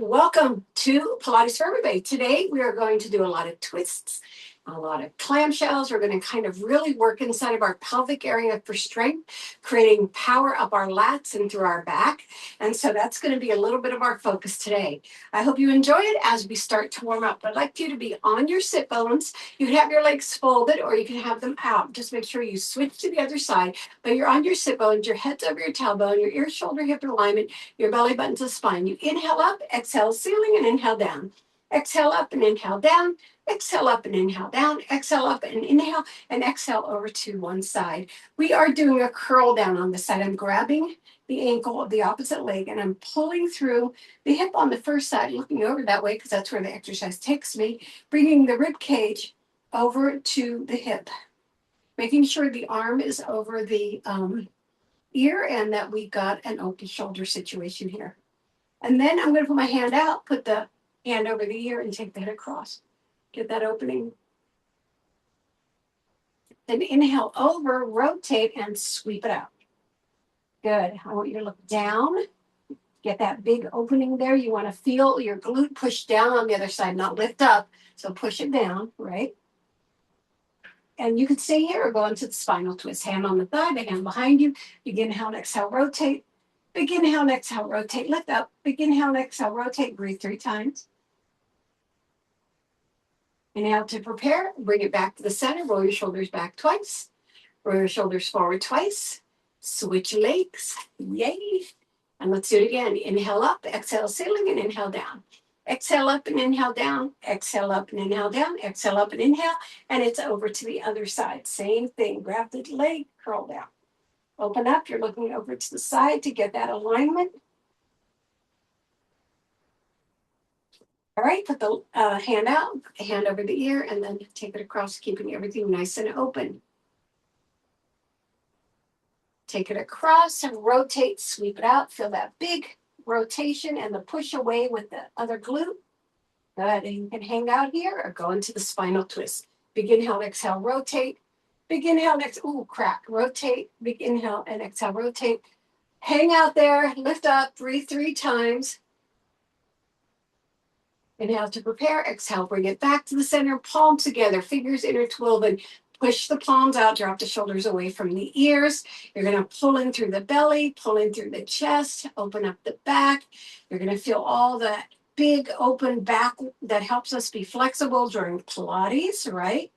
Welcome to Pilates for Everybody. Today we are going to do a lot of twists, a lot of clamshells. We're going to kind of really work inside of our pelvic area for strength, creating power up our lats and through our back. And so that's going to be a little bit of our focus today. I hope you enjoy it as we start to warm up. I'd like you to be on your sit bones. You can have your legs folded or you can have them out. Just make sure you switch to the other side, but you're on your sit bones, your head's over your tailbone, your ear, shoulder, hip alignment, your belly button to spine. You inhale up, exhale ceiling, and inhale down. Exhale up and inhale down. Exhale up and inhale down. Exhale up and inhale, and exhale over to one side. We are doing a curl down on this side. I'm grabbing the ankle of the opposite leg and I'm pulling through the hip on the first side, looking over that way because that's where the exercise takes me, bringing the rib cage over to the hip, making sure the arm is over the ear and that we got an open shoulder situation here. And then I'm going to put my hand out, put the hand over the ear and take the head across. Get that opening. Then inhale over, rotate and sweep it out. Good. I want you to look down. Get that big opening there. You want to feel your glute push down on the other side, not lift up. So push it down, right? And you could stay here or go into the spinal twist. Hand on the thigh, the hand behind you. Begin, inhale, and exhale, rotate. Begin, inhale, and exhale, rotate. Lift up. Begin, inhale, and exhale, rotate. Breathe 3 times. Inhale to prepare. Bring it back to the center. Roll your shoulders back twice. Roll your shoulders forward twice. Switch legs. Yay. And let's do it again. Inhale up, exhale, ceiling, and inhale down. Exhale up and inhale down. Exhale up and inhale down. Exhale up and inhale. And it's over to the other side. Same thing. Grab the leg, curl down. Open up. You're looking over to the side to get that alignment. All right, put the hand out, hand over the ear, and then take it across, keeping everything nice and open. Take it across and rotate, sweep it out. Feel that big rotation and the push away with the other glute. Good, and you can hang out here or go into the spinal twist. Begin, inhale, exhale, rotate. Begin, inhale, exhale, ooh, crack, rotate. Begin, inhale, and exhale, rotate. Hang out there, lift up, breathe 3 times. Inhale to prepare, exhale, bring it back to the center, palms together, fingers interwoven. Push the palms out, drop the shoulders away from the ears. You're going to pull in through the belly, pull in through the chest, open up the back. You're going to feel all that big open back that helps us be flexible during Pilates, right?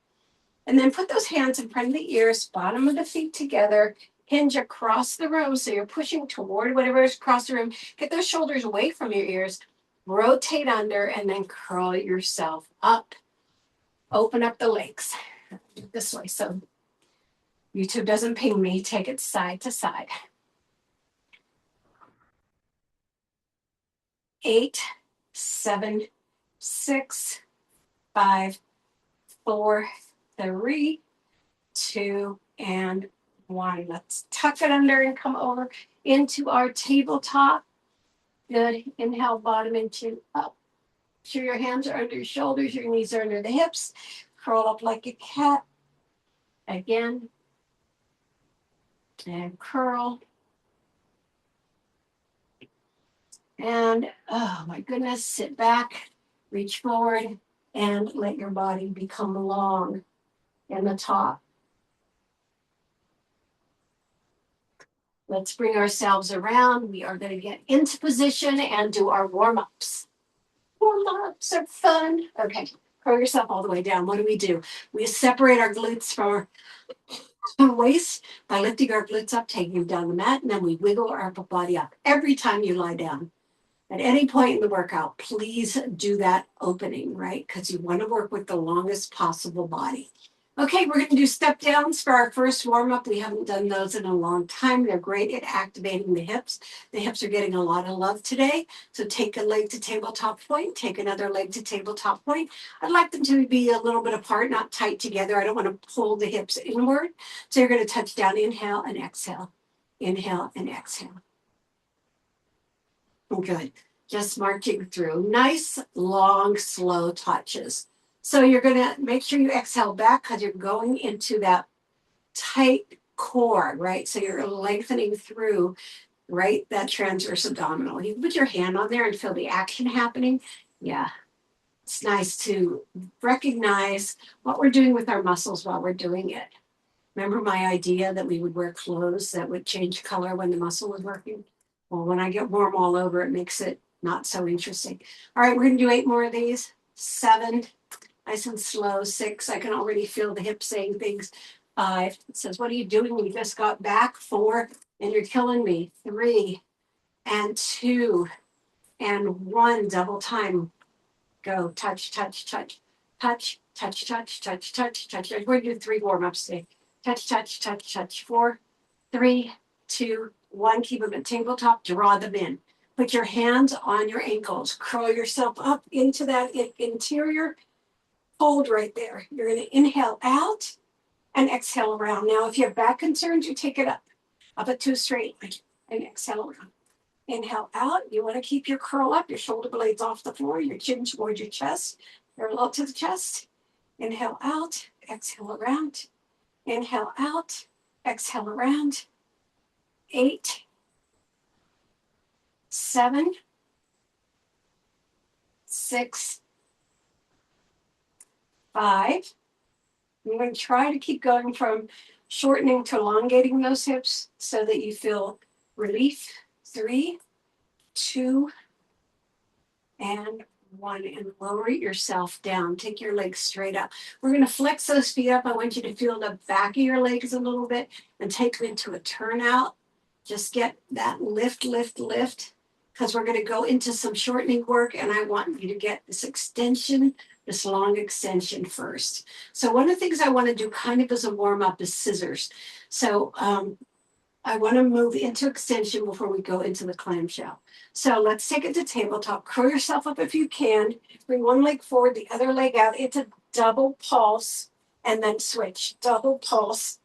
And then put those hands in front of the ears, bottom of the feet together, hinge across the room. So you're pushing toward whatever is across the room. Get those shoulders away from your ears. Rotate under and then curl yourself up. Open up the legs this way so YouTube doesn't ping me. Take it side to side. 8, 7, 6, 5, 4, 3, 2, and 1. Let's tuck it under and come over into our tabletop. Good. Inhale, bottom and chin up. Make sure your hands are under your shoulders, your knees are under the hips. Curl up like a cat. Again. And curl. And, oh my goodness, sit back, reach forward, and let your body become long in the top. Let's bring ourselves around. We are going to get into position and do our warm-ups. Warm-ups are fun. Okay, curl yourself all the way down. What do? We separate our glutes from our waist by lifting our glutes up, taking them down the mat, and then we wiggle our upper body up every time you lie down. At any point in the workout, please do that opening, right? Because you want to work with the longest possible body. Okay, we're going to do step downs for our first warm-up. We haven't done those in a long time. They're great at activating the hips. The hips are getting a lot of love today. So take a leg to tabletop point, take another leg to tabletop point. I'd like them to be a little bit apart, not tight together. I don't want to pull the hips inward. So you're going to touch down, inhale and exhale. Inhale and exhale. Good. Just marching through. Nice, long, slow touches. So you're going to make sure you exhale back because you're going into that tight core, right? So you're lengthening through right? That transverse abdominal. You put your hand on there and feel the action happening. Yeah, it's nice to recognize what we're doing with our muscles while we're doing it. Remember my idea that we would wear clothes that would change color when the muscle was working? Well, when I get warm all over, it makes it not so interesting. All right, we're going to do 8 more of these. 7, nice and slow. 6, I can already feel the hips saying things. 5, it says, what are you doing? You just got back. 4, and you're killing me. 3, and 2, and 1, double time. Go, touch, touch, touch, touch, touch, touch, touch, touch, touch. We're going to do 3 warm-ups today. Touch, touch, touch, touch. 4, 3, 2, 1. Keep them at tabletop. Draw them in. Put your hands on your ankles. Curl yourself up into that interior fold right there. You're going to inhale out and exhale around. Now, if you have back concerns, you take it up at 2 straight, and exhale around. Inhale out. You want to keep your curl up, your shoulder blades off the floor, your chin towards your chest, parallel to the chest. Inhale out, exhale around. Inhale out, exhale around. 8, 7, 6, 5. I'm going to try to keep going from shortening to elongating those hips so that you feel relief. 3, 2, and 1, and lower yourself down. Take your legs straight up. We're going to flex those feet up. I want you to feel the back of your legs a little bit and take them into a turnout. Just get that lift, lift, lift, because we're going to go into some shortening work, and I want you to get this extension, this long extension first. So one of the things I want to do kind of as a warm-up is scissors. So I want to move into extension before we go into the clamshell. So let's take it to tabletop. Curl yourself up if you can. Bring one leg forward, the other leg out. It's a double pulse, and then switch. Double pulse,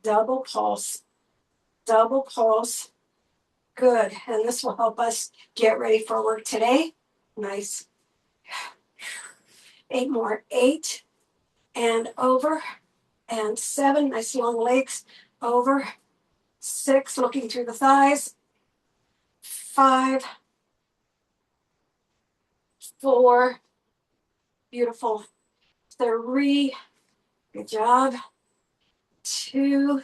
double pulse, double pulse. Good. And this will help us get ready for work today. Nice. 8 more. 8, and over. And 7, nice long legs. Over. 6, looking through the thighs. 5, 4, beautiful. 3, good job. 2,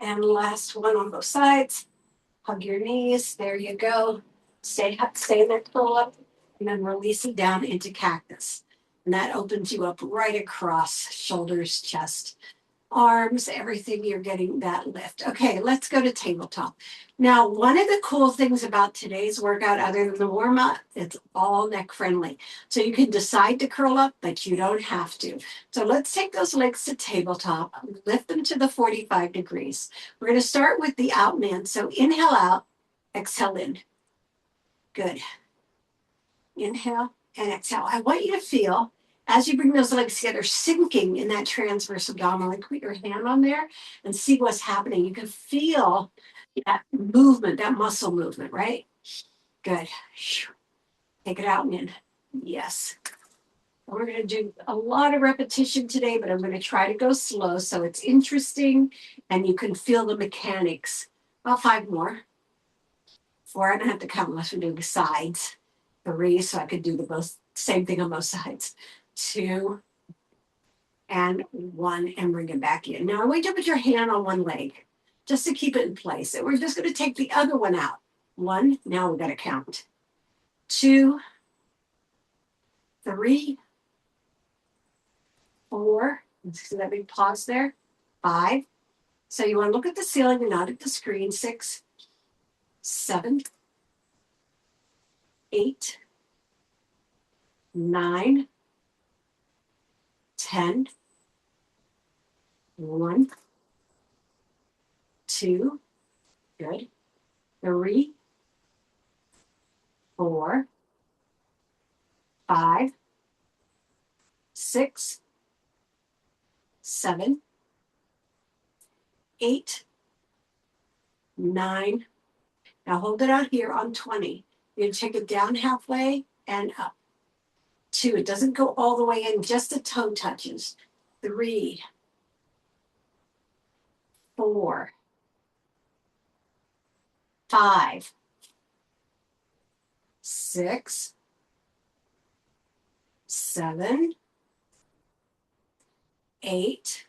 and last one on both sides. Hug your knees. There you go. Stay in there, curl up, and then release it down into cactus. And that opens you up right across shoulders, chest, arms, everything. You're getting that lift. Okay, let's go to tabletop. Now, one of the cool things about today's workout, other than the warm-up, it's all neck friendly. So you can decide to curl up, but you don't have to. So let's take those legs to tabletop, lift them to the 45 degrees. We're going to start with the out man. So inhale out, exhale in. Good. Inhale and exhale. I want you to feel, as you bring those legs together, sinking in that transverse abdominal. Like put your hand on there and see what's happening. You can feel that movement, that muscle movement, right? Good. Take it out and in. Yes. We're going to do a lot of repetition today, but I'm going to try to go slow so it's interesting and you can feel the mechanics. About 5 more. 4, I don't have to count unless we're doing sides. 3, so I could do the same thing on both sides. 2, and 1, and bring it back in. Now I want you to put your hand on one leg just to keep it in place. And we're just going to take the other one out. 1, now we've got to count. 2, 3, 4, see that big pause there? 5. So you want to look at the ceiling and not at the screen. 6, 7, 8, 9, 10, 1, 2, good, 3, 4, 5, 6, 7, 8, 9. Now hold it out here on 20. You're going to take it down halfway and up. 2, it doesn't go all the way in, just the toe touches. 3, 4, 5, 6, 7, 8,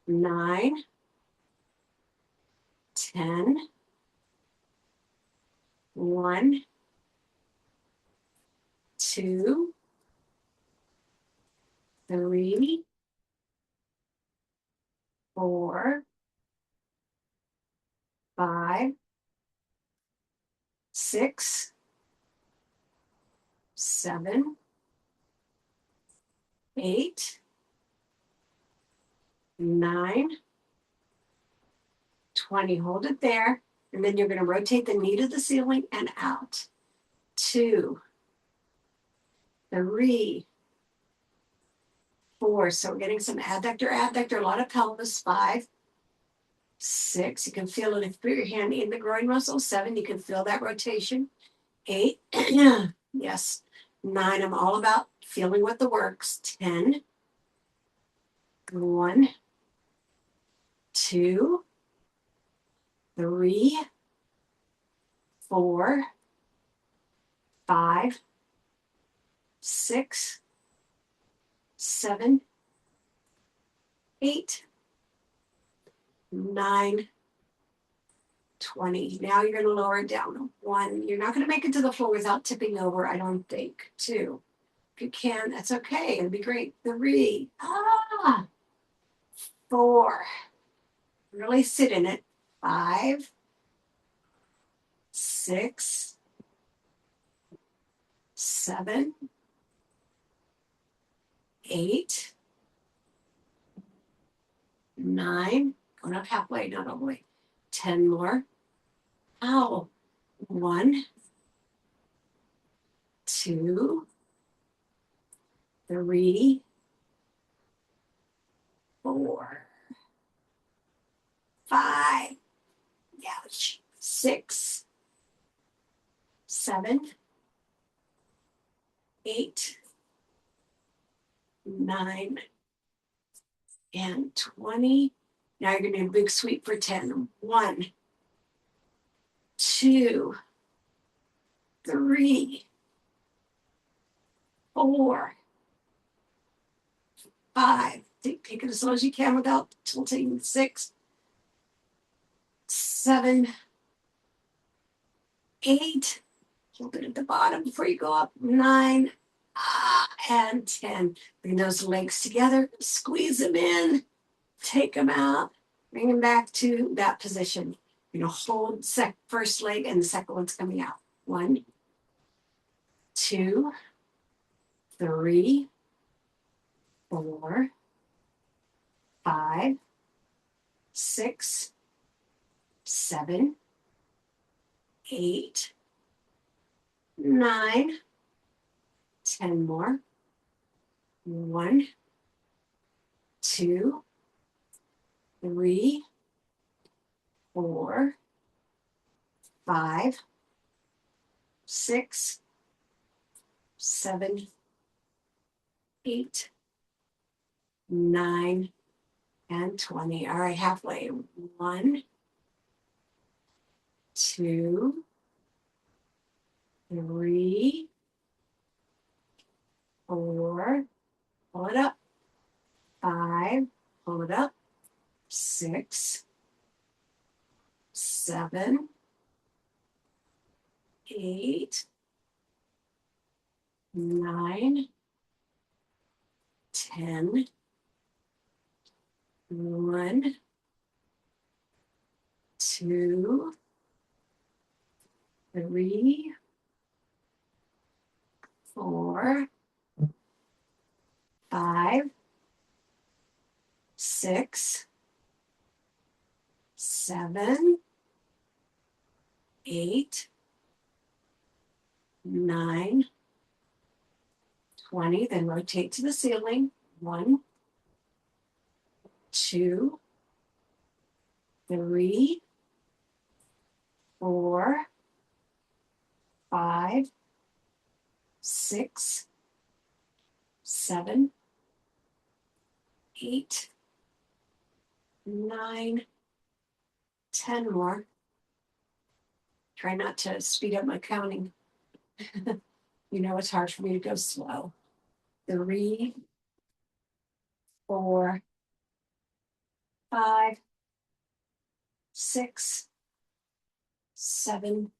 9, 10, 1, 2, 3, 4, 5, 6, 7, 8, 9, 20. Hold it there. And then you're going to rotate the knee to the ceiling and out. 2, 3, 4. So we're getting some adductor, a lot of pelvis. 5, 6. You can feel it if you put your hand in the groin muscle. 7. You can feel that rotation. 8. Yes. 9. I'm all about feeling what the works. 10. 1, 2, 3, 4, 5, 6, 7, 8, 9, 20. Now you're going to lower it down. 1, you're not going to make it to the floor without tipping over, I don't think. 2, if you can, that's okay. It'll be great. 3, 4, really sit in it. 5, 6, 7, 8, 9, going up halfway, not all the way. 10 more. Ow. 1, 2, 3, 4, 5, ouch, 6, 7, 8, 9, and 20. Now you're going to do a big sweep for 10. 1, 2, 3, 4, 5. Take it as slow as you can without tilting. 6, 7, 8. Hold it at the bottom before you go up. 9, and 10. Bring those legs together. Squeeze them in. Take them out. Bring them back to that position. You're going to hold first leg and the second one's coming out. 1, 2, 3, 4, 5, 6, 7, 8, 9, 10 more. 1, 2, 3, 4, 5, 6, 7, 8, 9, and 20. All right, halfway. 1, 2, 3, 4, pull it up. 5, pull it up. 6, 7, 8, 9, 10, 1, 2, 3, 4, 5, 6, 7, 8, 9, 20. Then rotate to the ceiling. 1, 2, 3, 4, 5, 6, 7, 8, 9, 10 more. Try not to speed up my counting. You know, it's hard for me to go slow. 3, 4, 5, 6, 7,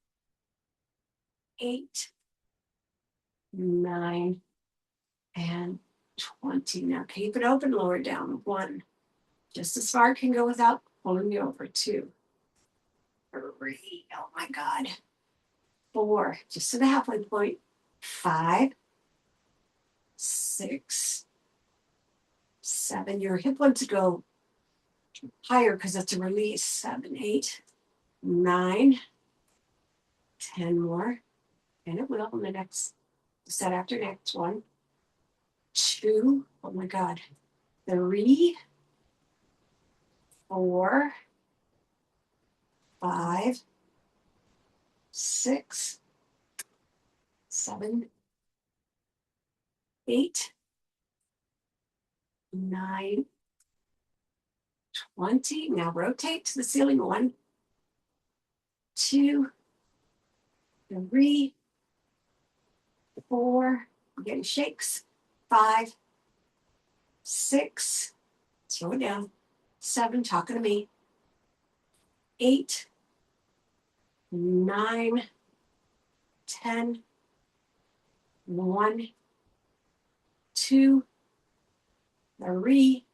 8, 9, and 20. Now keep it open, lower it down. 1. Just as far it can go without pulling you over. 2, 3. Oh my God. 4. Just to the halfway point. 5, 6, 7. Your hip wants to go higher because that's a release. 7, 8, 9, 10 more. And it will in the next set after next. 1, 2. Oh my God. 3, 4, 5, 6, 7, 8, 9, 20. Now rotate to the ceiling. 1, 2, 3, 4. I'm getting shakes. 5, 6. Slow it down. 7. Talking to me. 8, 9, 10. 1, 2, 3,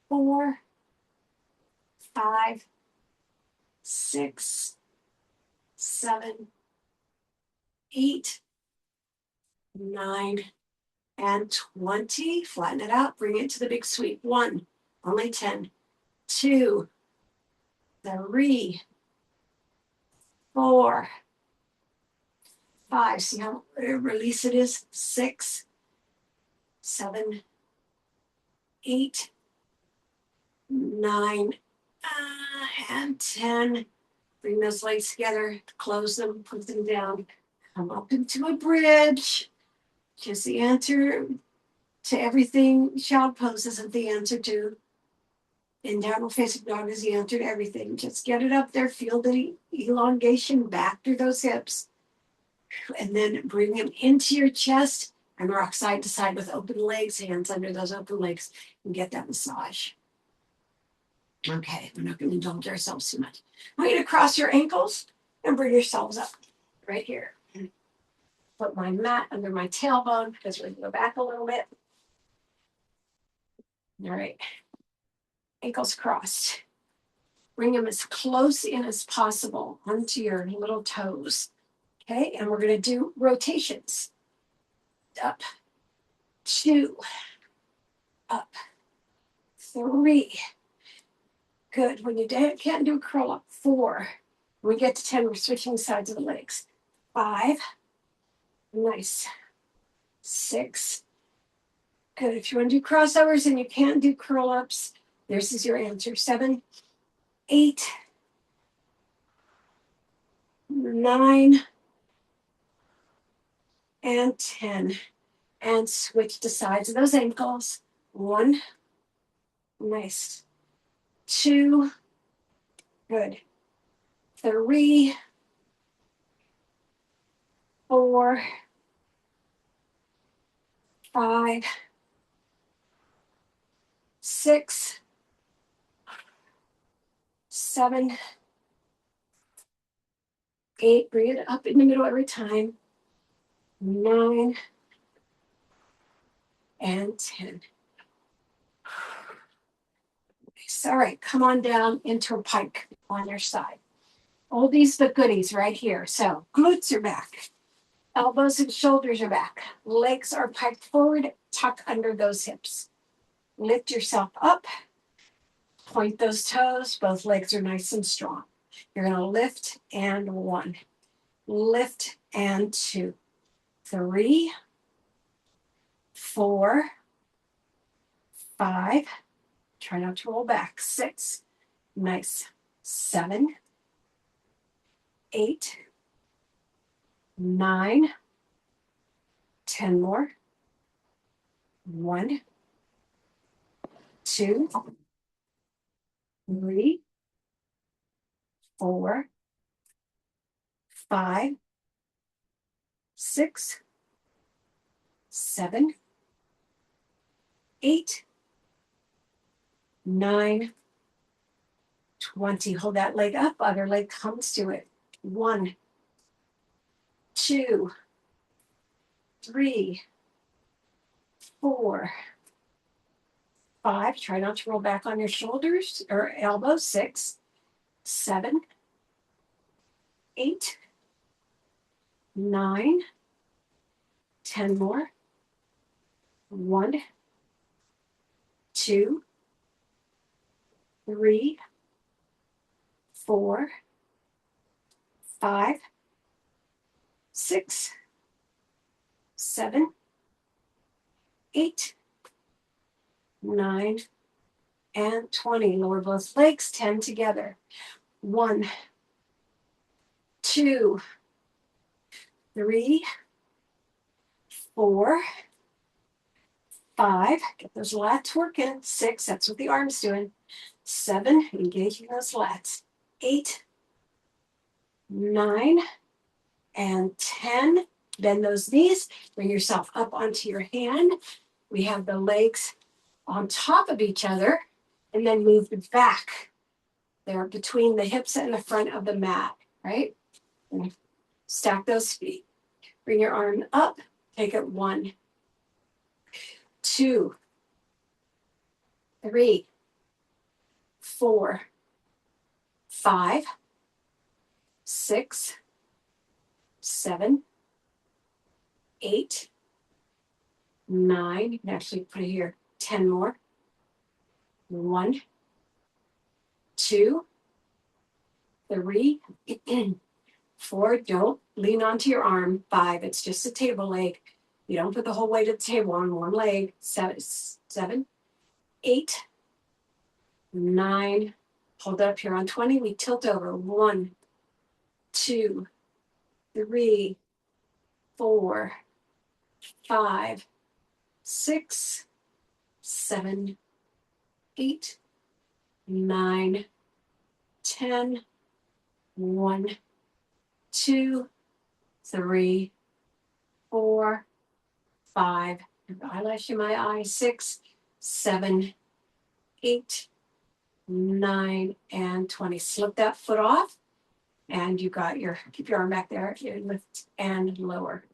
4, 5, 6, 7, 8, 9, and 20. Flatten it out. Bring it to the big sweep. 1, only 10. 2, 3, 4, 5. See how release it is? 6, 7, 8, 9, and 10. Bring those legs together, close them, put them down, come up into a bridge. Just the answer to everything. Child pose isn't the answer to. And downward facing dog is the answer to everything. Just get it up there, feel the elongation back through those hips, and then bring them into your chest and rock side to side with open legs, hands under those open legs, and get that massage. Okay, we're not going to indulge ourselves too much. I want you to cross your ankles and bring yourselves up right here. Put my mat under my tailbone because we're going to go back a little bit. All right, ankles crossed. Bring them as close in as possible onto your little toes. Okay, and we're going to do rotations. Up, 2, up, 3. Good. When you can't do a curl up, 4. When we get to 10, we're switching sides of the legs. 5. Nice. 6. Good. If you want to do crossovers and you can't do curl ups, this is your answer. 7, 8, 9, and 10. And switch to sides of those ankles. 1. Nice. 2. Good. 3, 4, 5, 6, 7, 8. Bring it up in the middle every time. 9 and 10. All right, come on down into a pike on your side. Oldies but goodies right here. So glutes are back. Elbows and shoulders are back. Legs are piked forward. Tuck under those hips. Lift yourself up. Point those toes. Both legs are nice and strong. You're going to lift and 1. Lift and 2. 3, 4, 5. Try not to roll back. 6. Nice. 7, 8, 9, 10 more. 1, 2, 3, 4, 5, 6, 7, 8, 9, 20. Hold that leg up, other leg comes to it. 1, 2, 3, 4, 5. Try not to roll back on your shoulders or elbows. 6, 7, 8, 9, 10 more. 1, 2, 3, 4, 5, 6, 7, 8, 9, and 20. Lower both legs, 10 together. 1, 2, 3, 4, 5. Get those lats working. 6, that's what the arm's doing. 7, engaging those lats. 8, 9, and 10. Bend those knees. Bring yourself up onto your hand. We have the legs on top of each other, and then move back. They're between the hips and the front of the mat, right? And stack those feet. Bring your arm up. Take it 1, 2, 3, 4, 5, 6, 7, 8, 9. You can actually put it here. 10 more. 1, 2, 3, 4. Don't lean onto your arm. 5. It's just a table leg. You don't put the whole weight of the table on one leg. 7, 8, 9. Hold up here on 20. We tilt over. 1, 2, 3, 4, 5, 6, 7, 8, 9, 10. 1, 2, 3, 4, 5. Eyelash in my eye. 6, 7, 8, 9, and 20. Slip that foot off, and you got your, keep your arm back there. You lift and lower.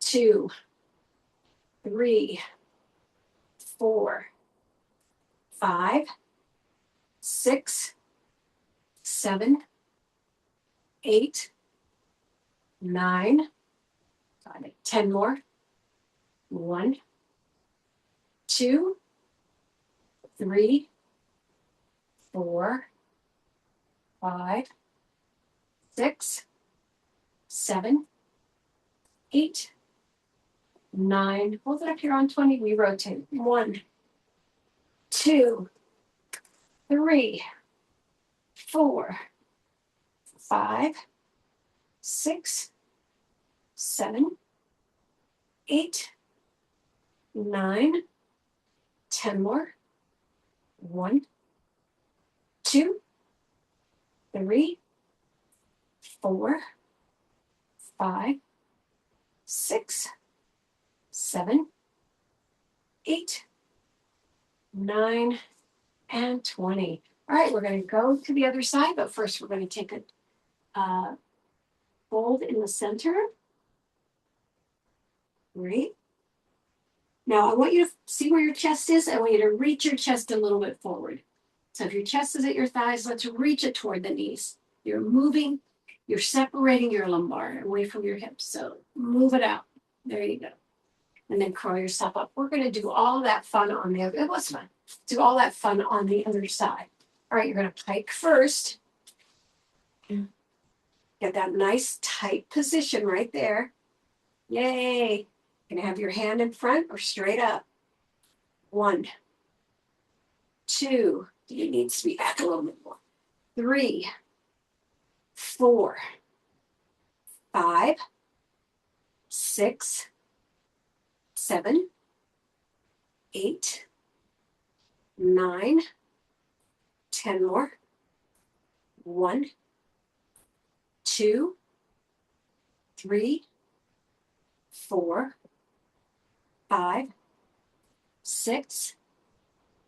2, 3, 4, 5, 6, 7, 8, 9. Got it. 10 more. 1, 2, 3, 4, 5, 6, 7, 8, 9. Hold it up here on 20. We rotate. 1, 2, 3, 4, 5, 6, 7, 8, 9, 10 more. 1, 2, 3, 4, 5, 6, 7, 8, 9, and 20. All right, we're going to go to the other side, but first we're going to take a fold in the center. Great. Now I want you to see where your chest is. I want you to reach your chest a little bit forward. So if your chest is at your thighs, let's reach it toward the knees. You're moving, you're separating your lumbar away from your hips. So move it out. There you go. And then curl yourself up. We're going to do all that fun on the other. It was fun. Do all that fun on the other side. All right, you're going to pike first. Get that nice tight position right there. Yay. You're going to have your hand in front or straight up. 1, 2. It needs to be back a little bit more. 3, 4, 5, 6, 7, 8, 9, 10 more. 1, 2, 3, 4, 5, 6,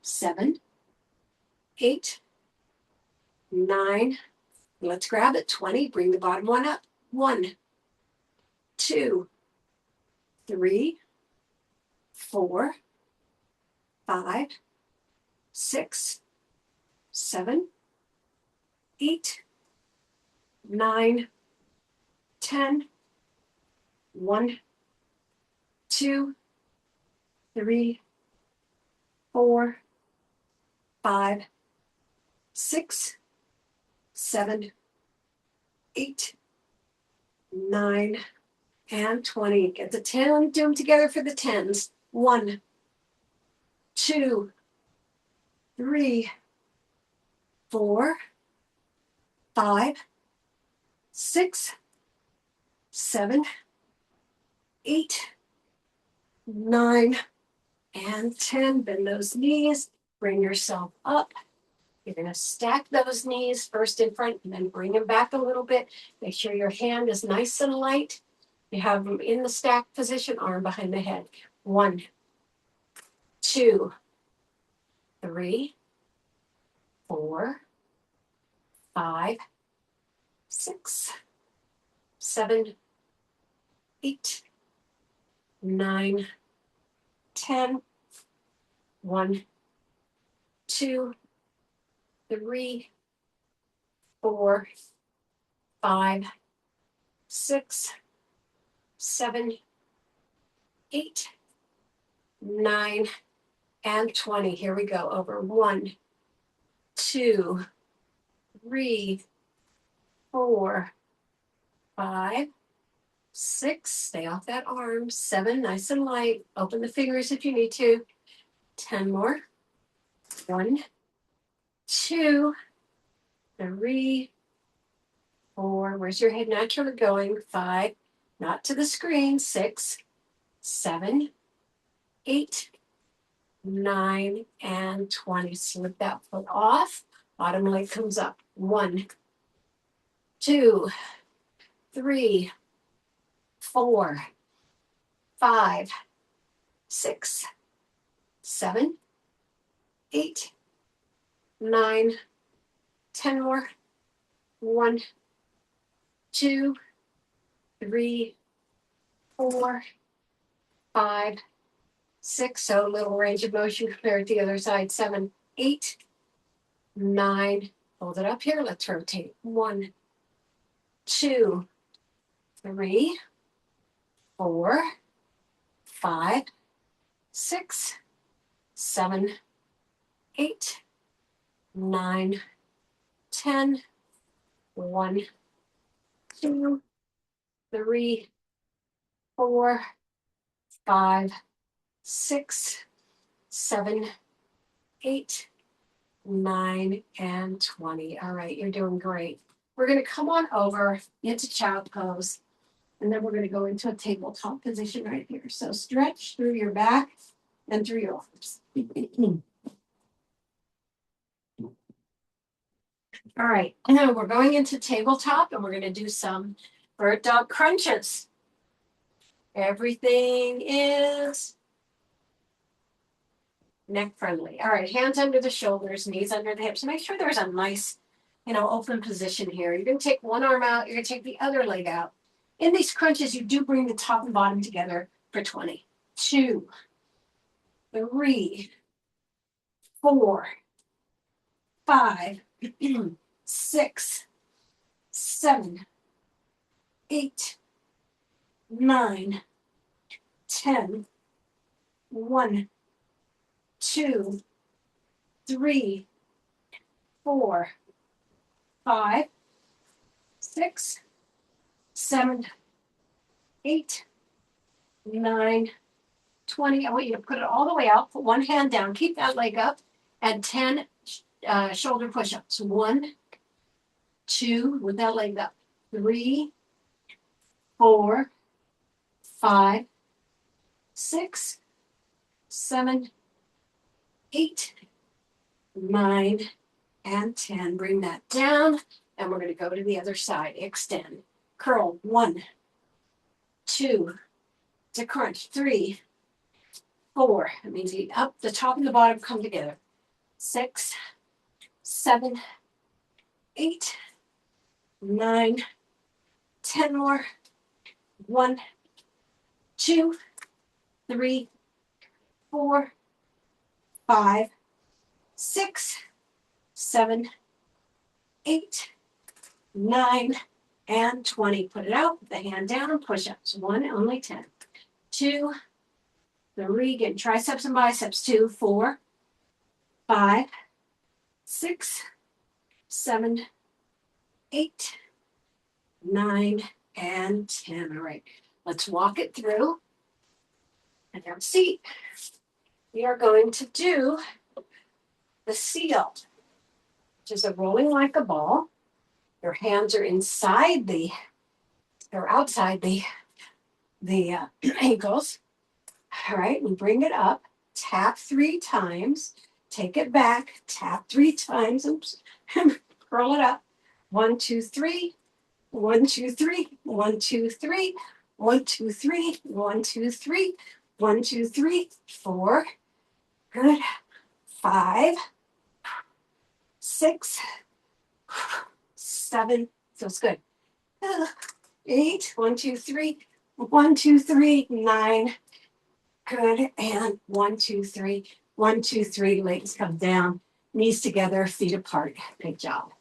7, 8, 9. Let's grab it. 20. Bring the bottom one up. 1, 2, 3, 4, 5, 6, 7, 8, 9, 10. 1, 2, 3, 4, 5, 6, 7, 8, 9, and 20. Get the 10. Do them together for the 10s. 1, 2, 3, 4, 5, 6, 7, 8, 9, and 10. Bend those knees. Bring yourself up. You're going to stack those knees first in front and then bring them back a little bit. Make sure your hand is nice and light. You have them in the stacked position, arm behind the head. 1, 2, 3, 4, 5, 6, 7, 8, 9, 10. 1, 2, 3, 4, 5, 6, 7, 8, 9, and 20. Here we go. Over 1, 2, 3, 4, 5, 6. Stay off that arm. 7, nice and light. Open the fingers if you need to. 10 more. 1, 2, 3, 4. Where's your head naturally going? 5. Not to the screen. 6, 7, 8, 9, and 20. Slip that foot off. Bottom leg comes up. 1, 2, 3, 4, 5, 6, 7, 8, 9, 10 more. 1, 2, 3, 4, 5, 6. So little range of motion compared to the other side. 7, 8, 9. Hold it up here. Let's rotate. 1, 2, 3, 4, 5, 6, 7, 8, 9, 10. 1, 2, 3, 4, 5, 6, 7, 8, 9, and 20. All right, you're doing great. We're going to come on over into child pose, and then we're going to go into a tabletop position right here. So stretch through your back and through your arms. All right, now we're going into tabletop, and we're going to do some bird dog crunches. Everything is neck friendly. All right, hands under the shoulders, knees under the hips. Make sure there's a nice, open position here. You're going to take one arm out. You're going to take the other leg out. In these crunches, you do bring the top and bottom together for 20. 2, 3, 4, 5, 6, 7, 8, 9, 10. 1, 2, 3, 4, 5, 6, 7, 8, 9, 20. I want you to put it all the way out. Put one hand down. Keep that leg up. And 10 shoulder push-ups. 1, 2, with that leg up. 3, 4, 5, 6, 7, 8, 9, and 10. Bring that down. And we're going to go to the other side. Extend. Curl. 1, 2 to crunch, 3, 4. That means you up the top and the bottom come together. 6, 7, 8, 9, 10 more. 1, 2, 3, 4, 5, 6, 7, 8, 9, and 20. Put it out, put the hand down, and push ups. 1, only 10. 2, 3, get triceps and biceps. 2, 4, 5, 6, 7, 8, 9, and 10. All right, let's walk it through. And have a seat. We are going to do the seal, which is a rolling like a ball. Your hands are inside or outside the ankles. All right, we bring it up, tap 3 times, take it back, tap 3 times, oops, curl it up. 1, 2, 3, 1, 2, 3, 1, 2, 3, 1, 2, 3, 1, 2, 3, 1, 2, 3, 4. Good. 5, 6, 7. Feels good. 8. 1, 2, 3. 1, 2, 3. 9. Good. And 1, 2, 3. 1, 2, 3. Legs come down. Knees together. Feet apart. Good job.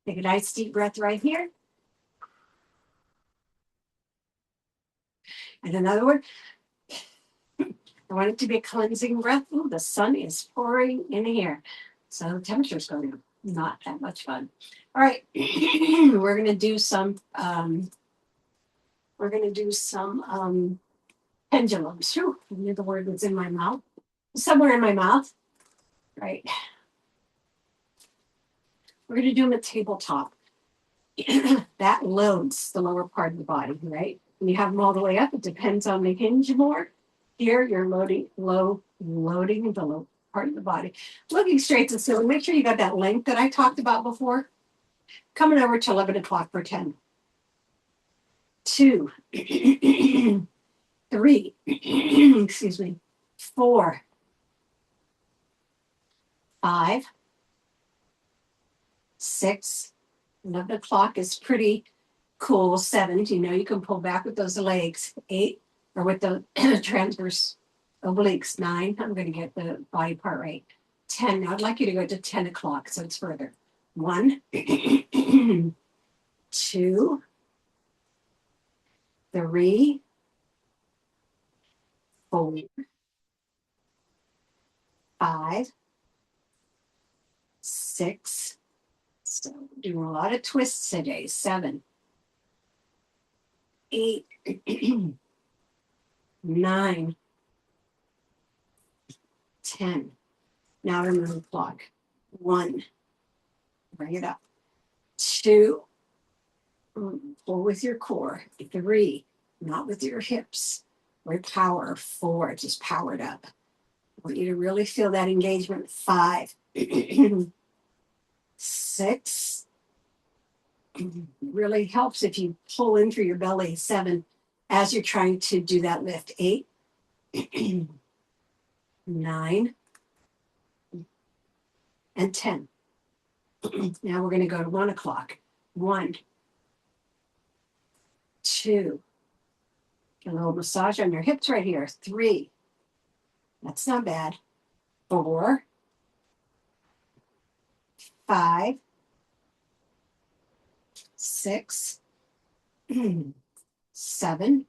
Take a nice deep breath right here. And another one. I want it to be a cleansing breath. Ooh, the sun is pouring in here. So the temperature's going up. Not that much fun. All right. We're going to do some pendulums. Whew, I knew the word was in my mouth. Somewhere in my mouth. Right. We're going to do them at tabletop. That loads the lower part of the body, right? When you have them all the way up, it depends on the hinge more. Here, you're loading the low part of the body. Looking straight to the ceiling. Make sure you got that length that I talked about before. Coming over to 11 o'clock for 10. 2. 3. Excuse me. 4. 5. 6. 11 o'clock is pretty cool. 7. You know you can pull back with those legs. 8. Or with the transverse obliques. 9. I'm going to get the body part right. 10. Now I'd like you to go to 10 o'clock so it's further. 1. 2. 3. 4. 5. 6. So doing a lot of twists today. 7. 8. 9. 10. Now remove the clock. 1. Bring it up. 2. Pull with your core. 3. Not with your hips. Or power. 4. Just powered up. I want you to really feel that engagement. 5. 6. Really helps if you pull in through your belly. 7. As you're trying to do that lift. 8. 9. And 10. Now we're going to go to 1 o'clock. 1. 2. Get a little massage on your hips right here. 3. That's not bad. 4. 5. 6. 7.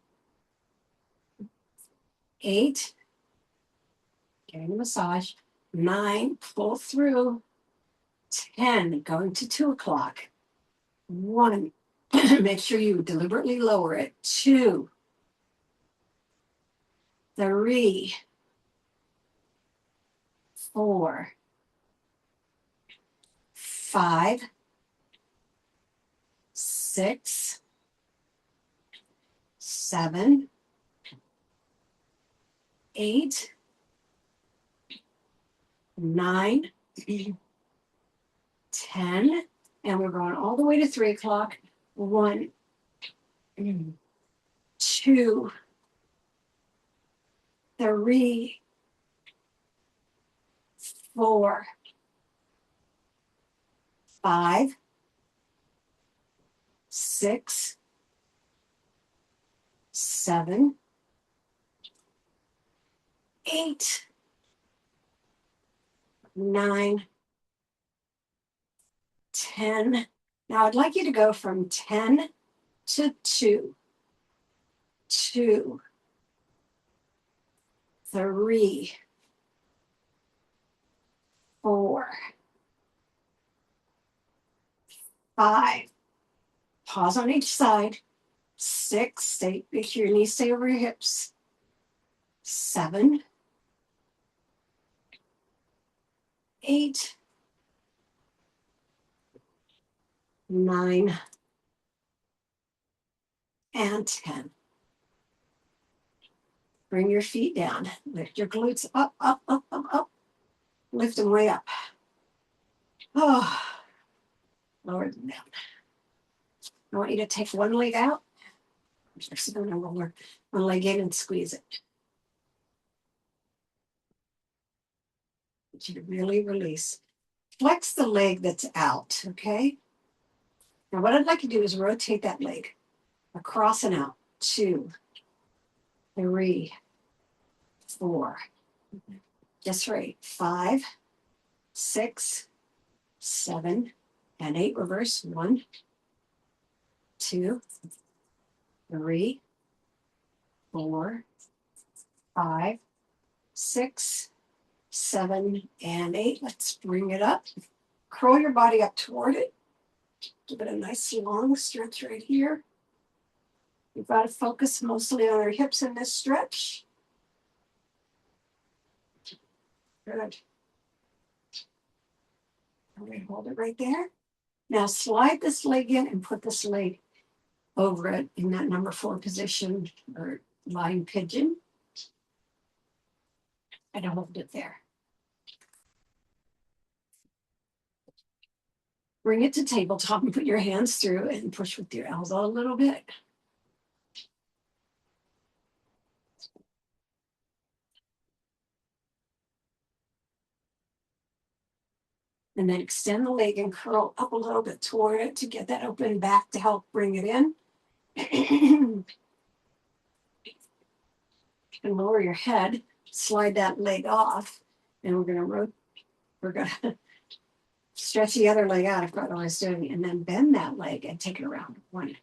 8. Getting a massage. 9. Pull through. 10. Going to 2 o'clock. 1. Make sure you deliberately lower it. 2. 3. 4. 5. 6. 7. 8. 9. 10. And we're going all the way to 3 o'clock. 1, 2, 3, 4, 5, 6, 7, 8, 9, 10. Now I'd like you to go from 10 to 2, 2, 3, 4, 5. Pause on each side. 6, stay, make sure your knees stay over your hips. 7, 8, 9, and 10. Bring your feet down. Lift your glutes up, up, up, up, up. Lift them way up. Oh, lower them down. I want you to take one leg out. Just going to roll one leg in and squeeze it. I want you to really release. Flex the leg that's out, okay? Now what I'd like you to do is rotate that leg across and out. 2, 3, 4. Just right. 5, 6, 7, and 8. Reverse. 1, 2, 3, 4, 5, 6, 7, and 8. Let's bring it up. Curl your body up toward it. Give it a nice long stretch right here. You've got to focus mostly on our hips in this stretch. Good. Okay, hold it right there. Now slide this leg in and put this leg over it in that number 4 position or lying pigeon. And hold it there. Bring it to tabletop and put your hands through and push with your elbow a little bit. And then extend the leg and curl up a little bit toward it to get that open back to help bring it in. You can lower your head, slide that leg off, and we're gonna stretch the other leg out if what I was doing, and then bend that leg and take it around. 1,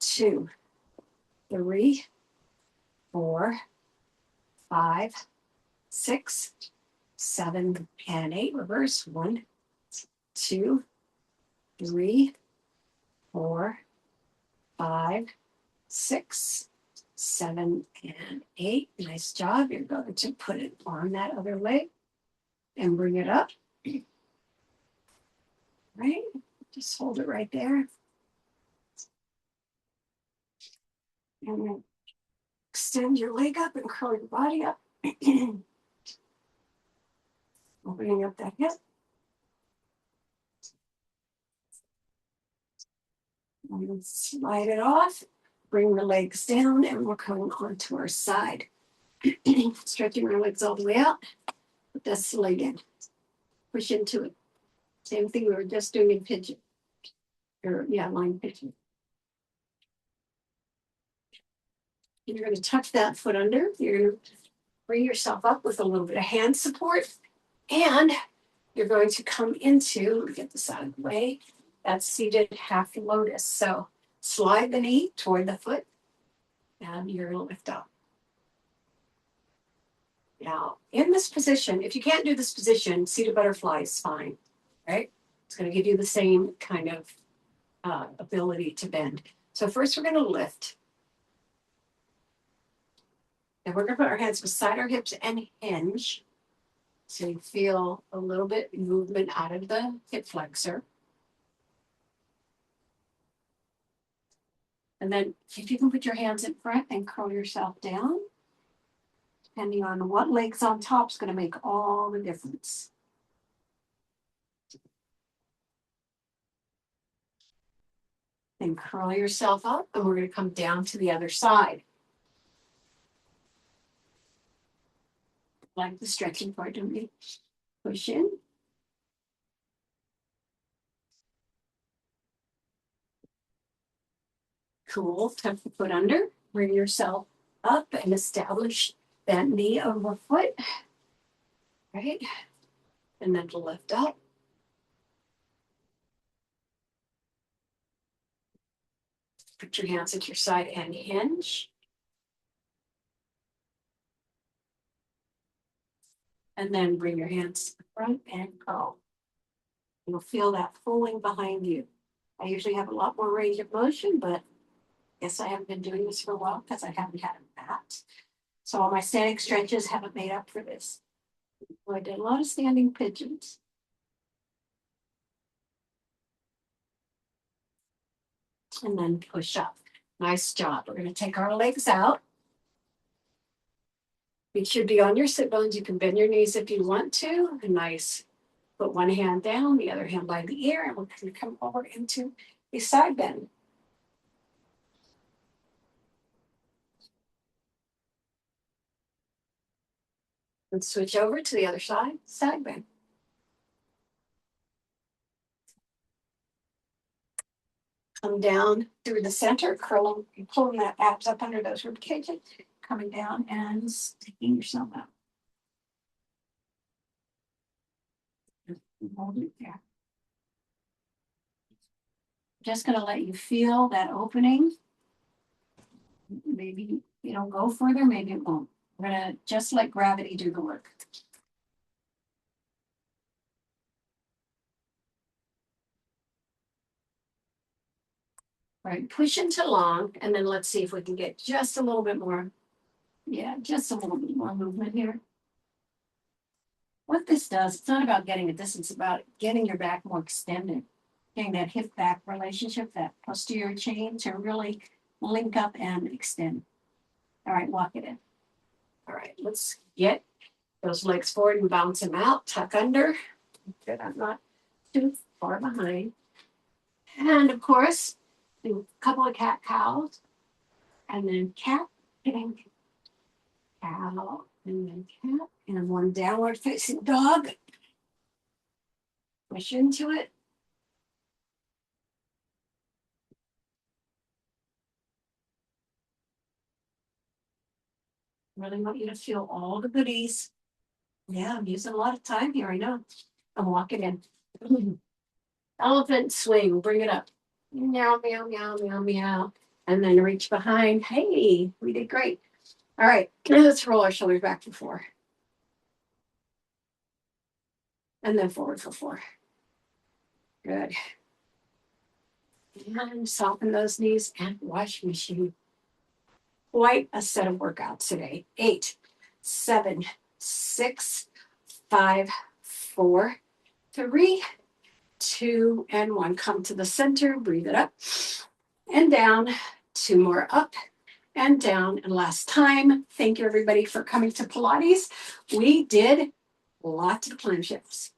2, 3, 4, 5, 6, 7, and 8. Reverse. 1, 2, 3, 4, 5, 6, 7, and 8. Nice job. You're going to put it on that other leg and bring it up. Right? Just hold it right there. And then extend your leg up and curl your body up. Opening up that hip. And slide it off. Bring the legs down and we're coming onto our side. Stretching our legs all the way out. Put this leg in. Push into it. Same thing we were just doing in pigeon. Or yeah, lying pigeon. And you're going to tuck that foot under. You're going to bring yourself up with a little bit of hand support. And you're going to come into, get this out of the way, that seated half lotus. So slide the knee toward the foot and you're going to lift up. Now, in this position, if you can't do this position, seated butterfly is fine, right? It's going to give you the same kind of ability to bend. So first we're going to lift. And we're going to put our hands beside our hips and hinge. So you feel a little bit movement out of the hip flexor. And then if you can put your hands in front and curl yourself down, depending on what leg's on top is going to make all the difference. Then and curl yourself up, and we're going to come down to the other side. Like the stretching part, don't we? Push in. Cool. Tuck the foot under. Bring yourself up and establish that knee over foot. Right? And then to lift up. Put your hands at your side and hinge. And then bring your hands to the front and go. You'll feel that pulling behind you. I usually have a lot more range of motion, but I guess I haven't been doing this for a while because I haven't had a mat. So all my standing stretches haven't made up for this. So I did a lot of standing pigeons. And then push up. Nice job. We're going to take our legs out. You should be on your sit bones. You can bend your knees if you want to. Nice. Put one hand down, the other hand by the ear, and we're going to come over into a side bend. And switch over to the other side, side bend. Come down through the center, curling, pulling that abs up under those rib cages, coming down and sticking yourself out. Hold it there. Just going to let you feel that opening. Maybe it'll go further, maybe it won't. We're going to just let gravity do the work. All right, push into long, and then let's see if we can get just a little bit more. Yeah, just a little bit more movement here. What this does, it's not about getting a distance, it's about getting your back more extended, getting that hip back relationship, that posterior chain to really link up and extend. All right, walk it in. All right, let's get those legs forward and bounce them out, tuck under. Good, I'm not too far behind. And of course, do a couple of cat cows, and then cat, and cow, and then cat, and one downward facing dog. Push into it. Really want you to feel all the goodies. Yeah, I'm using a lot of time here, I know. I'm walking in. Elephant swing, bring it up. Meow, meow, meow, meow, meow. And then reach behind. Hey, we did great. All right, let's roll our shoulders back for 4. And then forward for 4. Good. And soften those knees and wash machine. Quite a set of workouts today. 8, 7, 6, 5, 4, 3, 2, and 1. Come to the center, breathe it up and down. 2 more up and down. And last time, thank you everybody for coming to Pilates. We did lots of clamp shifts.